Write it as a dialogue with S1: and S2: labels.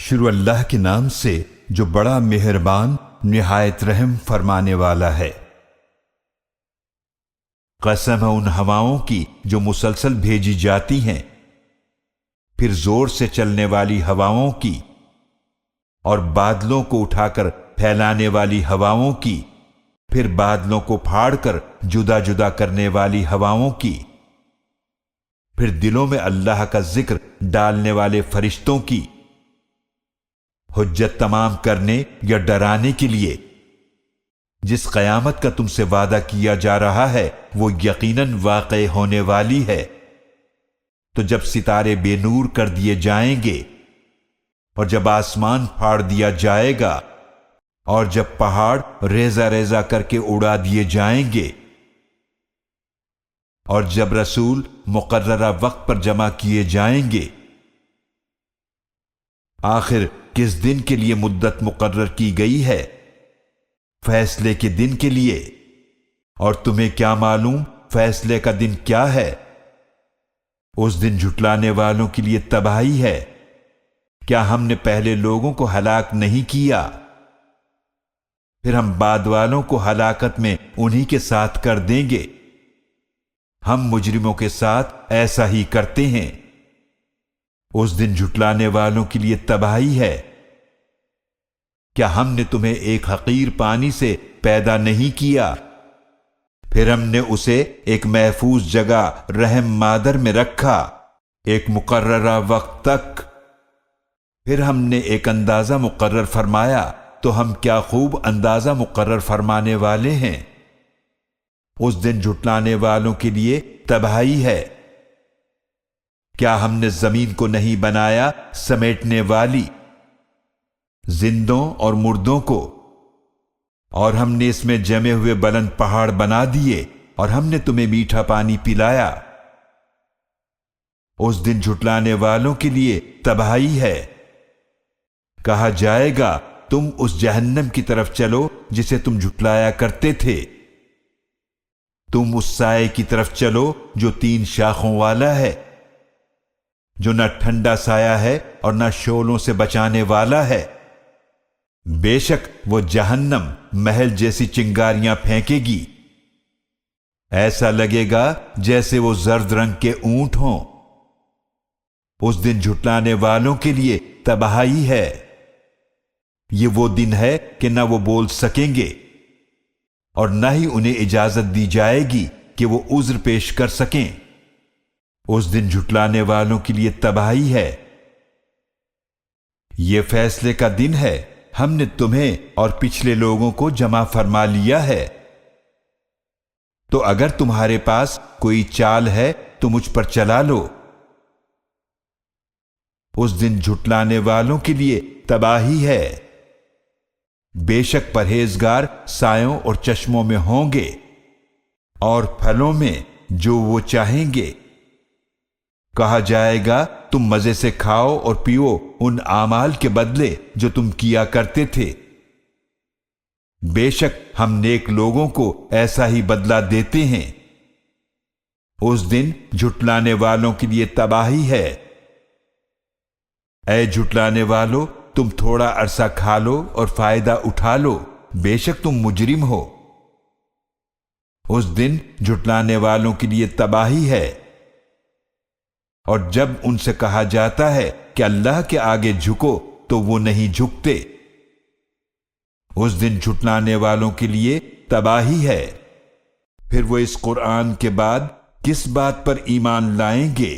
S1: شروع اللہ کے نام سے جو بڑا مہربان نہایت رحم فرمانے والا ہے۔ قسم ہے ان ہواؤں کی جو مسلسل بھیجی جاتی ہیں، پھر زور سے چلنے والی ہواؤں کی، اور بادلوں کو اٹھا کر پھیلانے والی ہواؤں کی، پھر بادلوں کو پھاڑ کر جدا جدا کرنے والی ہواؤں کی، پھر دلوں میں اللہ کا ذکر ڈالنے والے فرشتوں کی، حجت تمام کرنے یا ڈرانے کے لیے۔ جس قیامت کا تم سے وعدہ کیا جا رہا ہے وہ یقیناً واقع ہونے والی ہے۔ تو جب ستارے بے نور کر دیے جائیں گے، اور جب آسمان پھاڑ دیا جائے گا، اور جب پہاڑ ریزہ ریزہ کر کے اڑا دیے جائیں گے، اور جب رسول مقررہ وقت پر جمع کیے جائیں گے، آخر کس دن کے لیے مدت مقرر کی گئی ہے؟ فیصلے کے دن کے لیے۔ اور تمہیں کیا معلوم فیصلے کا دن کیا ہے؟ اس دن جھٹلانے والوں کے لیے تباہی ہے۔ کیا ہم نے پہلے لوگوں کو ہلاک نہیں کیا؟ پھر ہم بعد والوں کو ہلاکت میں انہی کے ساتھ کر دیں گے۔ ہم مجرموں کے ساتھ ایسا ہی کرتے ہیں۔ اس دن جھٹلانے والوں کے لیے تباہی ہے۔ کیا ہم نے تمہیں ایک حقیر پانی سے پیدا نہیں کیا؟ پھر ہم نے اسے ایک محفوظ جگہ رحم مادر میں رکھا ایک مقررہ وقت تک۔ پھر ہم نے ایک اندازہ مقرر فرمایا، تو ہم کیا خوب اندازہ مقرر فرمانے والے ہیں۔ اس دن جھٹلانے والوں کے لیے تباہی ہے۔ کیا ہم نے زمین کو نہیں بنایا سمیٹنے والی، زندوں اور مردوں کو، اور ہم نے اس میں جمے ہوئے بلند پہاڑ بنا دیے، اور ہم نے تمہیں میٹھا پانی پلایا۔ اس دن جھٹلانے والوں کے لیے تباہی ہے۔ کہا جائے گا تم اس جہنم کی طرف چلو جسے تم جھٹلایا کرتے تھے۔ تم اس سائے کی طرف چلو جو 3 شاخوں والا ہے، جو نہ ٹھنڈا سایہ ہے اور نہ شعلوں سے بچانے والا ہے۔ بے شک وہ جہنم محل جیسی چنگاریاں پھینکے گی، ایسا لگے گا جیسے وہ زرد رنگ کے اونٹ ہوں۔ اس دن جھٹلانے والوں کے لیے تباہی ہے۔ یہ وہ دن ہے کہ نہ وہ بول سکیں گے، اور نہ ہی انہیں اجازت دی جائے گی کہ وہ عذر پیش کر سکیں۔ اس دن جھٹلانے والوں کے لیے تباہی ہے۔ یہ فیصلے کا دن ہے، ہم نے تمہیں اور پچھلے لوگوں کو جمع فرما لیا ہے۔ تو اگر تمہارے پاس کوئی چال ہے تو مجھ پر چلا لو۔ اس دن جھٹلانے والوں کے لیے تباہی ہے۔ بے شک پرہیزگار سایوں اور چشموں میں ہوں گے، اور پھلوں میں جو وہ چاہیں گے۔ کہا جائے گا تم مزے سے کھاؤ اور پیو ان اعمال کے بدلے جو تم کیا کرتے تھے۔ بے شک ہم نیک لوگوں کو ایسا ہی بدلہ دیتے ہیں۔ اس دن جھٹلانے والوں کے لیے تباہی ہے۔ اے جھٹلانے والو، تم تھوڑا عرصہ کھا لو اور فائدہ اٹھا لو، بے شک تم مجرم ہو۔ اس دن جھٹلانے والوں کے لیے تباہی ہے۔ اور جب ان سے کہا جاتا ہے کہ اللہ کے آگے جھکو تو وہ نہیں جھکتے۔ اس دن جھٹلانے والوں کے لیے تباہی ہے۔ پھر وہ اس قرآن کے بعد کس بات پر ایمان لائیں گے؟